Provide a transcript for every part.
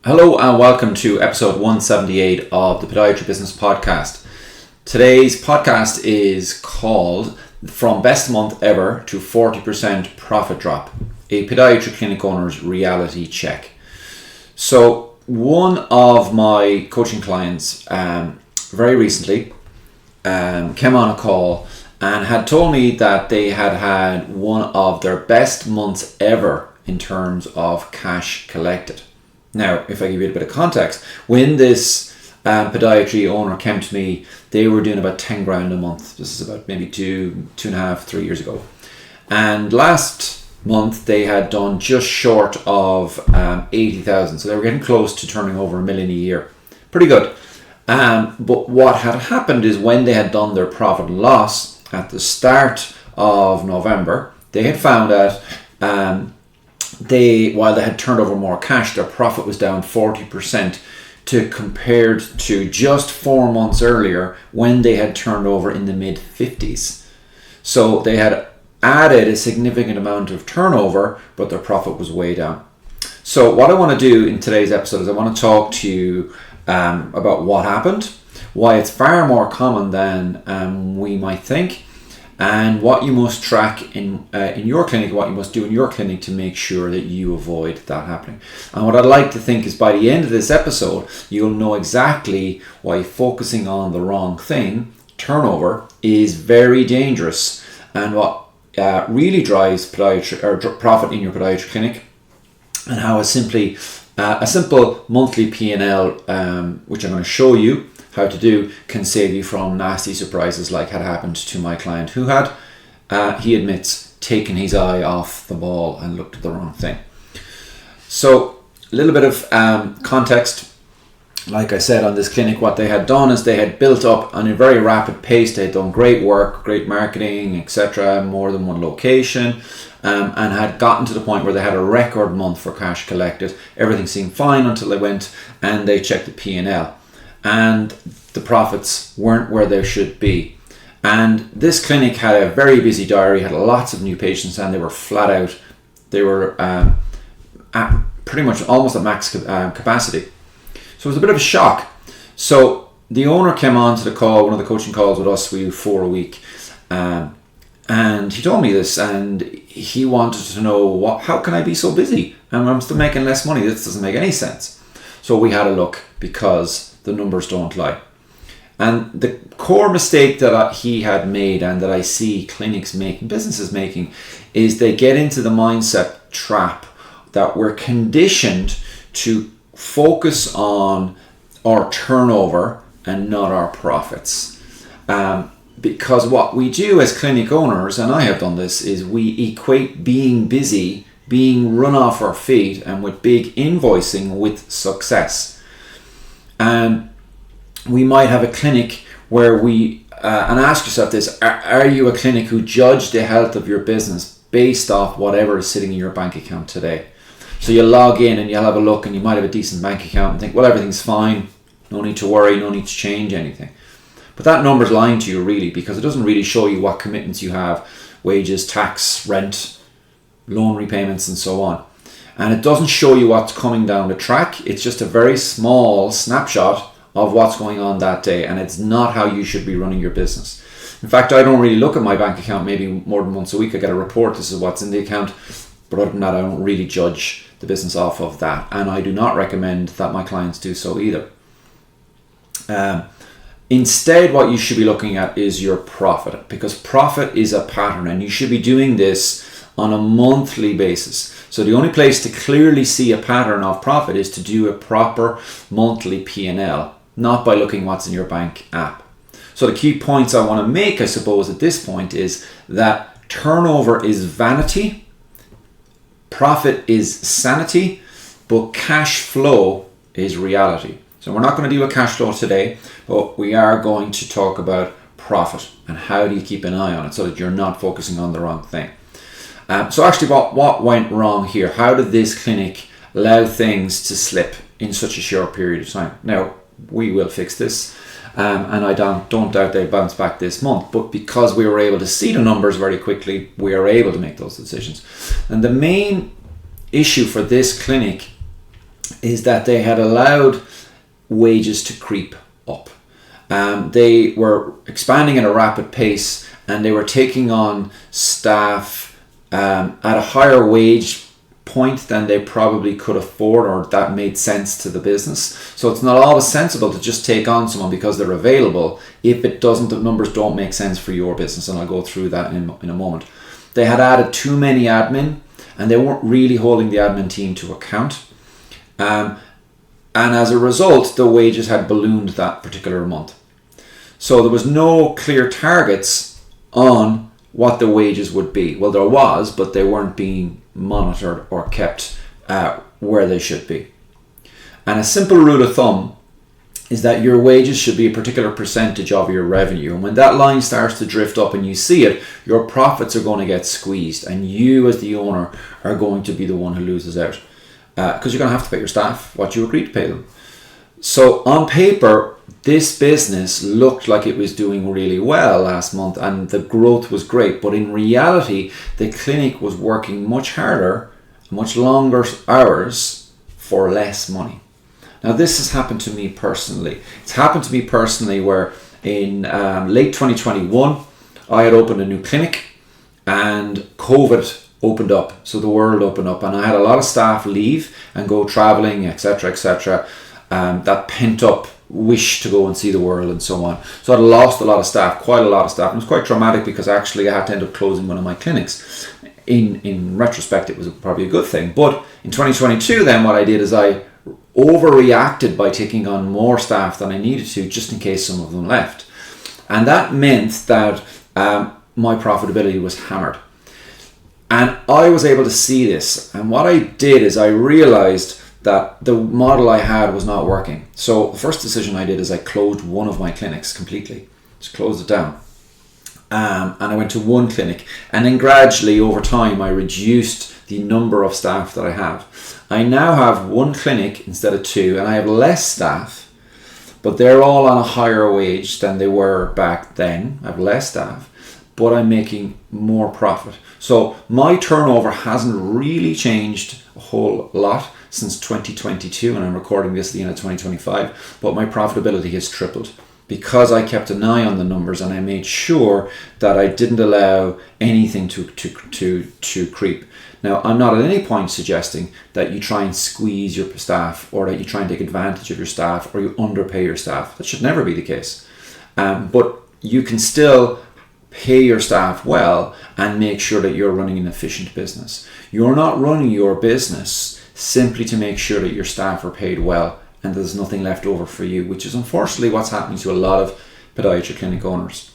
Hello and welcome to episode 178 of the Podiatry Business Podcast. Today's podcast is called From Best Month Ever to 40% Profit Drop, a podiatry clinic owner's reality check. So one of my coaching clients very recently came on a call and had told me that they had one of their best months ever in terms of cash collected. Now, if I give you a bit of context, when this podiatry owner came to me, they were doing about 10 grand a month. This is about maybe two and a half, 3 years ago. And last month, they had done just short of 80,000. So they were getting close to turning over $1 million a year. Pretty good. But what had happened is when they had done their profit and loss at the start of November, they had found out while they had turned over more cash, their profit was down 40% compared to just 4 months earlier when they had turned over in the mid-50s. So they had added a significant amount of turnover, but their profit was way down. So what I want to do in today's episode is I want to talk to you about what happened, why it's far more common than we might think, and what you must track in your clinic, what you must do in your clinic to make sure that you avoid that happening. And what I'd like to think is by the end of this episode, you'll know exactly why focusing on the wrong thing, turnover, is very dangerous, and what really drives profit in your podiatry clinic, and how a simple monthly P&L, which I'm going to show you how to do, can save you from nasty surprises like had happened to my client who had, he admits, taken his eye off the ball and looked at the wrong thing. So a little bit of context. Like I said, on this clinic, what they had done is they had built up on a very rapid pace. They had done great work, great marketing, etc., more than one location, and had gotten to the point where they had a record month for cash collected. Everything seemed fine until they went and they checked the P&L. And the profits weren't where they should be. And this clinic had a very busy diary, had lots of new patients, and they were flat out. They were at pretty much almost at max capacity. So it was a bit of a shock. So the owner came on to the call, one of the coaching calls with us. We do 4 a week. And he told me this, and he wanted to know, how can I be so busy? And I'm still making less money. This doesn't make any sense. So we had a look, because the numbers don't lie. And the core mistake that he had made, and that I see clinics making, businesses making, is they get into the mindset trap that we're conditioned to focus on our turnover and not our profits. Because what we do as clinic owners, and I have done this, is we equate being busy, being run off our feet, and with big invoicing with success. And we might have a clinic where and ask yourself this, are you a clinic who judge the health of your business based off whatever is sitting in your bank account today? So you log in and you'll have a look, and you might have a decent bank account and think, well, everything's fine, no need to worry, no need to change anything. But that number's lying to you, really, because it doesn't really show you what commitments you have: wages, tax, rent, loan repayments, and so on. And it doesn't show you what's coming down the track. It's just a very small snapshot of what's going on that day, and it's not how you should be running your business. In fact, I don't really look at my bank account maybe more than once a week. I get a report, this is what's in the account, but other than that, I don't really judge the business off of that, and I do not recommend that my clients do so either. Instead, what you should be looking at is your profit, because profit is a pattern, and you should be doing this on a monthly basis. So the only place to clearly see a pattern of profit is to do a proper monthly P&L, not by looking what's in your bank app. So the key points I want to make, I suppose, at this point is that turnover is vanity, profit is sanity, but cash flow is reality. So we're not going to do a cash flow today, but we are going to talk about profit and how do you keep an eye on it so that you're not focusing on the wrong thing. So actually, what went wrong here? How did this clinic allow things to slip in such a short period of time? Now, we will fix this, and I don't doubt they'll bounce back this month, but because we were able to see the numbers very quickly, we are able to make those decisions. And the main issue for this clinic is that they had allowed wages to creep up. They were expanding at a rapid pace, and they were taking on staff at a higher wage point than they probably could afford, or that made sense to the business. So it's not always sensible to just take on someone because they're available if it doesn't, the numbers don't make sense for your business, and I'll go through that in a moment. They had added too many admin, and they weren't really holding the admin team to account. And as a result, the wages had ballooned that particular month. So there was no clear targets on what the wages would be. Well, there was, but they weren't being monitored or kept where they should be. And a simple rule of thumb is that your wages should be a particular percentage of your revenue. And when that line starts to drift up and you see it, your profits are going to get squeezed, and you as the owner are going to be the one who loses out. Because you're going to have to pay your staff what you agreed to pay them. So on paper, this business looked like it was doing really well last month, and the growth was great. But in reality, the clinic was working much harder, much longer hours for less money. Now, this has happened to me personally. It's happened to me personally where in late 2021, I had opened a new clinic, and COVID opened up, so the world opened up, and I had a lot of staff leave and go traveling, etc., etc. That pent up wish to go and see the world and so on. So I'd lost a lot of staff, quite a lot of staff. And it was quite traumatic because actually I had to end up closing one of my clinics. In retrospect, it was probably a good thing. But in 2022, then what I did is I overreacted by taking on more staff than I needed to, just in case some of them left, and that meant that my profitability was hammered. And I was able to see this, and what I did is I realized that the model I had was not working. So the first decision I did is I closed one of my clinics completely, just closed it down. And I went to one clinic, and then gradually over time I reduced the number of staff that I have. I now have one clinic instead of two, and I have less staff, but they're all on a higher wage than they were back then. I have less staff, but I'm making more profit. So my turnover hasn't really changed a whole lot since 2022, and I'm recording this at the end of 2025, but my profitability has tripled because I kept an eye on the numbers, and I made sure that I didn't allow anything to creep. Now, I'm not at any point suggesting that you try and squeeze your staff, or that you try and take advantage of your staff, or you underpay your staff. That should never be the case. But you can still pay your staff well and make sure that you're running an efficient business. You're not running your business simply to make sure that your staff are paid well and there's nothing left over for you, which is unfortunately what's happening to a lot of podiatry clinic owners.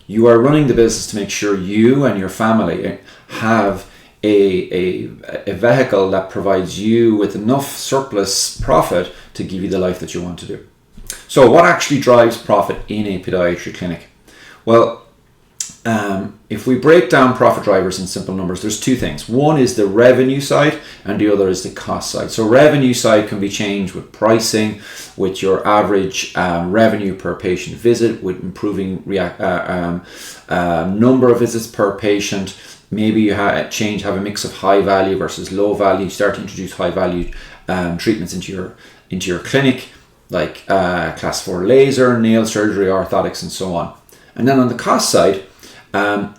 You are running the business to make sure you and your family have a vehicle that provides you with enough surplus profit to give you the life that you want to do. So what actually drives profit in a podiatry clinic? Well, if we break down profit drivers in simple numbers, there's two things. One is the revenue side, and the other is the cost side. So revenue side can be changed with pricing, with your average revenue per patient visit, with improving number of visits per patient. Maybe you have a mix of high value versus low value. You start to introduce high value treatments into your clinic, like class 4 laser, nail surgery, orthotics, and so on. And then on the cost side,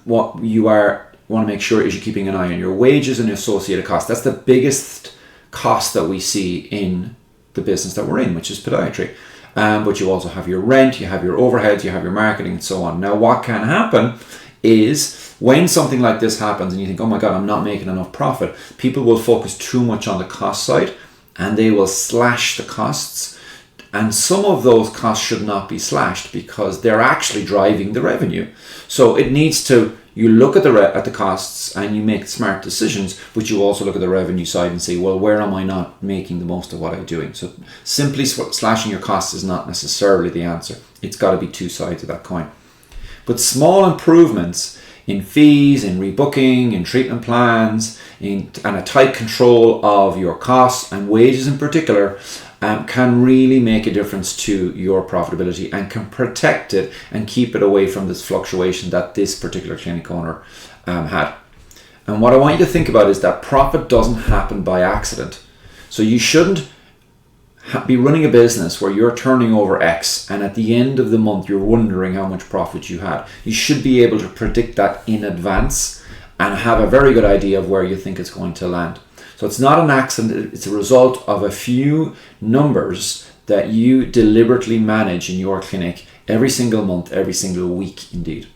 what you want to make sure is you're keeping an eye on your wages and associated costs. That's the biggest cost that we see in the business that we're in, which is podiatry. But you also have your rent, you have your overheads, you have your marketing, and so on. Now, what can happen is when something like this happens and you think, oh my God, I'm not making enough profit, people will focus too much on the cost side and they will slash the costs. And some of those costs should not be slashed because they're actually driving the revenue. So it needs to, you look at the costs and you make smart decisions, but you also look at the revenue side and say, well, where am I not making the most of what I'm doing? So simply slashing your costs is not necessarily the answer. It's got to be two sides of that coin. But small improvements in fees, in rebooking, in treatment plans, and a tight control of your costs and wages in particular, can really make a difference to your profitability and can protect it and keep it away from this fluctuation that this particular clinic owner had. And what I want you to think about is that profit doesn't happen by accident. So you shouldn't be running a business where you're turning over X and at the end of the month you're wondering how much profit you had. You should be able to predict that in advance and have a very good idea of where you think it's going to land. So it's not an accident, it's a result of a few numbers that you deliberately manage in your clinic every single month, every single week indeed.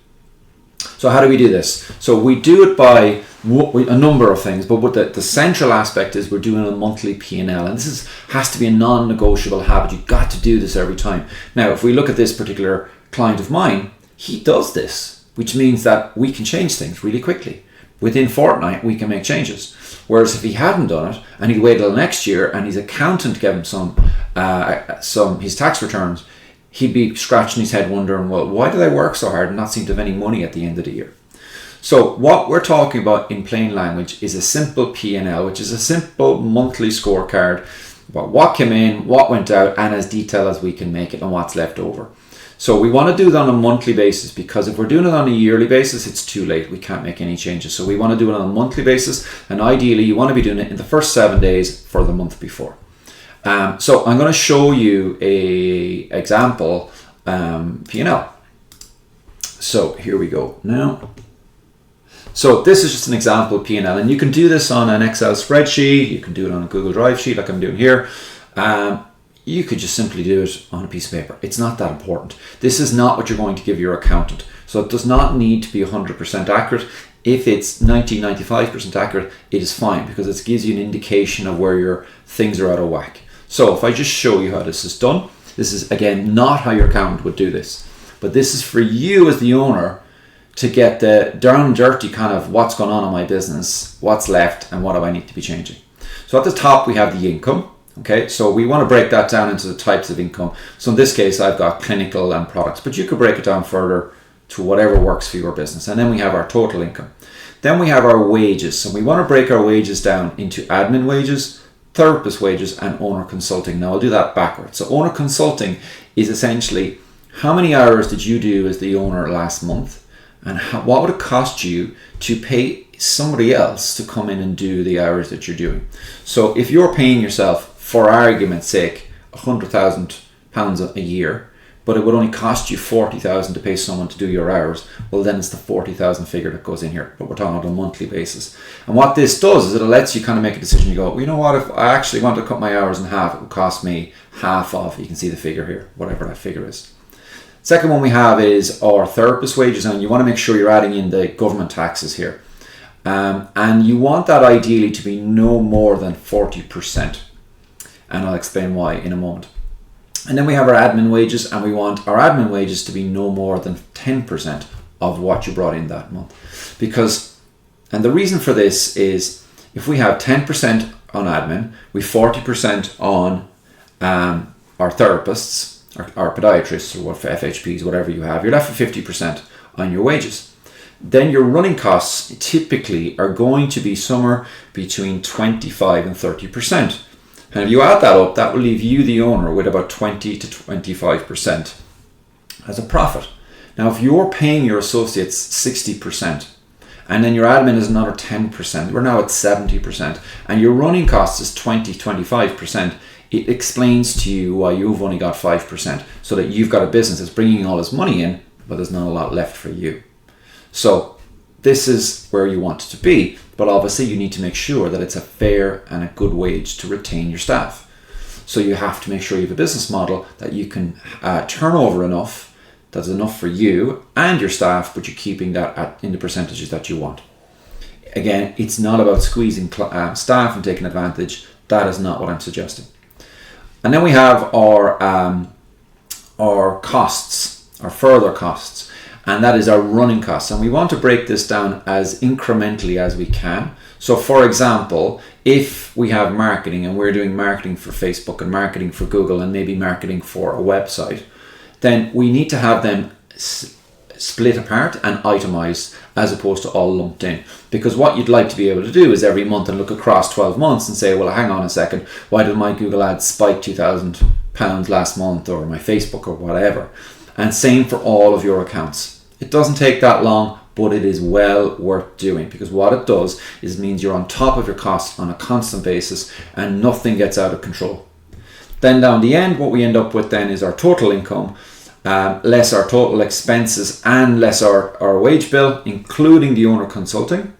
So how do we do this? So we do it by a number of things, but what the central aspect is we're doing a monthly P&L, and this has to be a non-negotiable habit. You've got to do this every time. Now, if we look at this particular client of mine, he does this, which means that we can change things really quickly. Within fortnight, we can make changes. Whereas if he hadn't done it and he'd waited till next year and his accountant gave him his tax returns, he'd be scratching his head wondering, well, why did I work so hard and not seem to have any money at the end of the year? So what we're talking about in plain language is a simple P&L, which is a simple monthly scorecard about what came in, what went out, and as detailed as we can make it and what's left over. So we want to do it on a monthly basis, because if we're doing it on a yearly basis, it's too late. We can't make any changes. So we want to do it on a monthly basis, and ideally you want to be doing it in the first 7 days for the month before. So I'm going to show you a example P&L. So here we go now. So this is just an example P&L, and you can do this on an Excel spreadsheet, you can do it on a Google Drive sheet like I'm doing here. You could just simply do it on a piece of paper. It's not that important. This is not what you're going to give your accountant. So it does not need to be 100% accurate. If it's 90-95% accurate, it is fine, because it gives you an indication of where your things are out of whack. So if I just show you how this is done, this is again not how your accountant would do this, but this is for you as the owner to get the down and dirty kind of what's going on in my business, what's left, and what do I need to be changing. So at the top we have the income. Okay, so we want to break that down into the types of income. So in this case, I've got clinical and products, but you could break it down further to whatever works for your business. And then we have our total income. Then we have our wages. So we want to break our wages down into admin wages, therapist wages, and owner consulting. Now I'll do that backwards. So owner consulting is essentially how many hours did you do as the owner last month, and what would it cost you to pay somebody else to come in and do the hours that you're doing. So if you're paying yourself, for argument's sake, £100,000 a year, but it would only cost you $40,000 to pay someone to do your hours, well then it's the 40,000 figure that goes in here, but we're talking about a monthly basis. And what this does is it lets you kind of make a decision. You go, well, you know what, if I actually want to cut my hours in half, it would cost me half of, you can see the figure here, whatever that figure is. Second one we have is our therapist wages, and you want to make sure you're adding in the government taxes here. And you want that ideally to be no more than 40%. And I'll explain why in a moment. And then we have our admin wages, and we want our admin wages to be no more than 10% of what you brought in that month. And the reason for this is if we have 10% on admin, we 40% on our therapists, our podiatrists, or FHPs, whatever you have, you're left with 50% on your wages. Then your running costs typically are going to be somewhere between 25 and 30%. And if you add that up, that will leave you, the owner, with about 20 to 25% as a profit. Now, if you're paying your associates 60%, and then your admin is another 10%, we're now at 70%, and your running costs is 20-25%, it explains to you why you've only got 5%, so that you've got a business that's bringing all this money in, but there's not a lot left for you. So this is where you want it to be, but obviously you need to make sure that it's a fair and a good wage to retain your staff. So you have to make sure you have a business model that you can turn over enough, that's enough for you and your staff, but you're keeping that in the percentages that you want. Again, it's not about squeezing staff and taking advantage. That is not what I'm suggesting. And then we have our costs, our further costs. And that is our running costs. And we want to break this down as incrementally as we can. So for example, if we have marketing and we're doing marketing for Facebook and marketing for Google and maybe marketing for a website, then we need to have them split apart and itemized as opposed to all lumped in. Because what you'd like to be able to do is every month and look across 12 months and say, well, hang on a second, why did my Google ads spike £2,000 last month, or my Facebook or whatever? And same for all of your accounts. It doesn't take that long, but it is well worth doing, because what it does is means you're on top of your costs on a constant basis and nothing gets out of control. Then down the end, what we end up with then is our total income, less our total expenses and less our wage bill, including the owner consulting.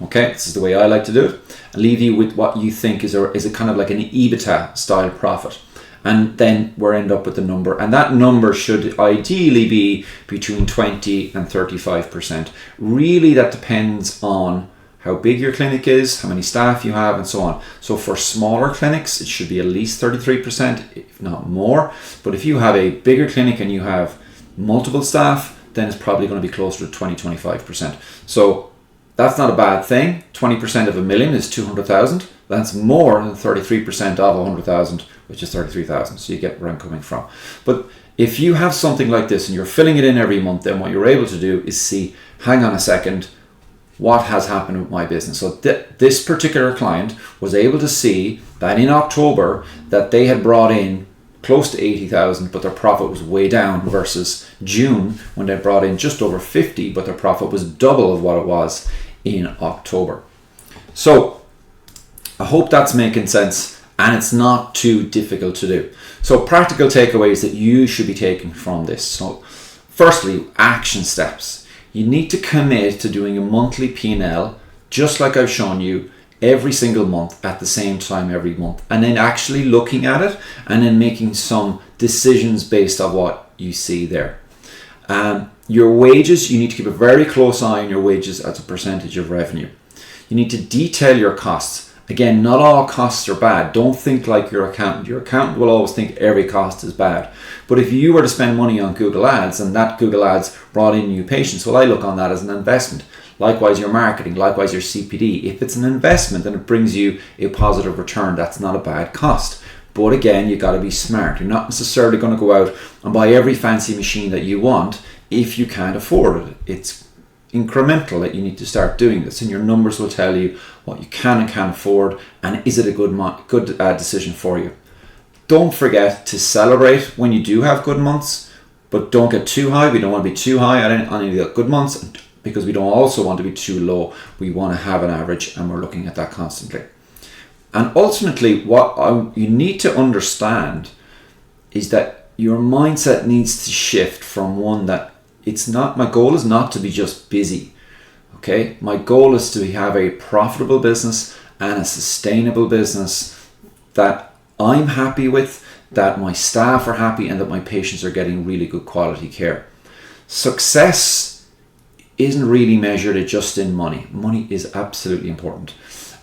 Okay, this is the way I like to do it. I'll leave you with what you think is a kind of like an EBITDA style profit. And then we'll end up with the number. And that number should ideally be between 20 and 35%. Really, that depends on how big your clinic is, how many staff you have, and so on. So for smaller clinics, it should be at least 33%, if not more. But if you have a bigger clinic and you have multiple staff, then it's probably going to be closer to 20-25%. So that's not a bad thing. 20% of $1 million is 200,000. That's more than 33% of 100,000, which is 33,000. So you get where I'm coming from. But if you have something like this and you're filling it in every month, then what you're able to do is see, hang on a second, what has happened with my business? So this particular client was able to see that in October that they had brought in close to 80,000, but their profit was way down, versus June when they brought in just over 50, but their profit was double of what it was in October. So I hope that's making sense, and it's not too difficult to do. So practical takeaways that you should be taking from this. So firstly, action steps. You need to commit to doing a monthly P&L, just like I've shown you, every single month at the same time every month, and then actually looking at it and then making some decisions based on what you see there. Your wages, you need to keep a very close eye on your wages as a percentage of revenue. You need to detail your costs. Again, not all costs are bad. Don't think like your accountant. Your accountant will always think every cost is bad. But if you were to spend money on Google Ads and that Google Ads brought in new patients, well, I look on that as an investment. Likewise, your marketing, likewise, your CPD. If it's an investment and it brings you a positive return, that's not a bad cost. But again, you've got to be smart. You're not necessarily going to go out and buy every fancy machine that you want if you can't afford it. It's incremental that you need to start doing this, and your numbers will tell you what you can and can't afford, and is it a good decision for you. Don't forget to celebrate when you do have good months, but don't get too high. We don't want to be too high on any of the good months, because we don't also want to be too low. We want to have an average, and we're looking at that constantly. And ultimately, what you need to understand is that your mindset needs to shift from one that my goal is not to be just busy. Okay, my goal is to have a profitable business and a sustainable business that I'm happy with, that my staff are happy, and that my patients are getting really good quality care. Success isn't really measured just in money. Money is absolutely important,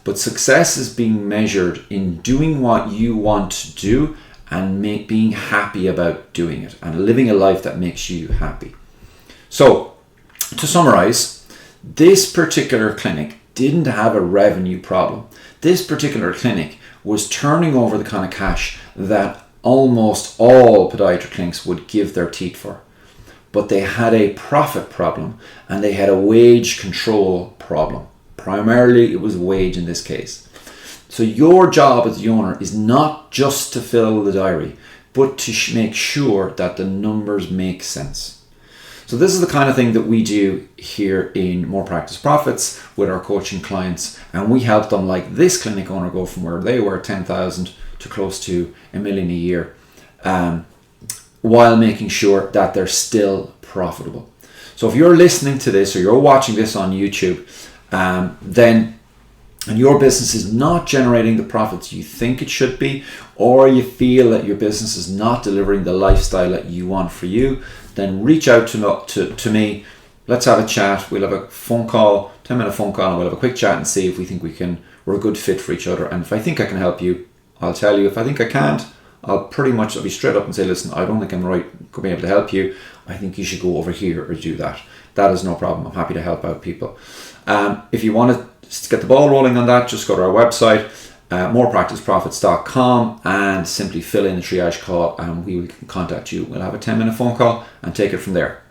but success is being measured in doing what you want to do and being happy about doing it and living a life that makes you happy. So, to summarize, this particular clinic didn't have a revenue problem. This particular clinic was turning over the kind of cash that almost all podiatry clinics would give their teeth for. But they had a profit problem and they had a wage control problem. Primarily, it was wage in this case. So your job as the owner is not just to fill the diary, but to make sure that the numbers make sense. So this is the kind of thing that we do here in More Practice Profits with our coaching clients, and we help them, like this clinic owner, go from where they were 10,000 to close to $1 million a year, while making sure that they're still profitable. So if you're listening to this or you're watching this on YouTube, then and your business is not generating the profits you think it should be, or you feel that your business is not delivering the lifestyle that you want for you, then reach out to me. Let's have a chat. We'll have a phone call, 10-minute phone call, and we'll have a quick chat and see if we think we're a good fit for each other. And if I think I can help you, I'll tell you. If I think I can't, I'll be straight up and say, listen, I don't think I'm going to be able to help you. I think you should go over here or do that. That is no problem. I'm happy to help out people. If you want to get the ball rolling on that, just go to our website, morepracticeprofits.com, and simply fill in the triage call and we will contact you. We'll have a 10-minute phone call and take it from there.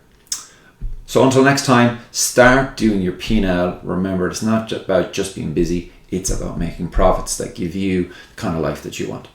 So until next time, start doing your P&L. Remember, it's not about just being busy. It's about making profits that give you the kind of life that you want.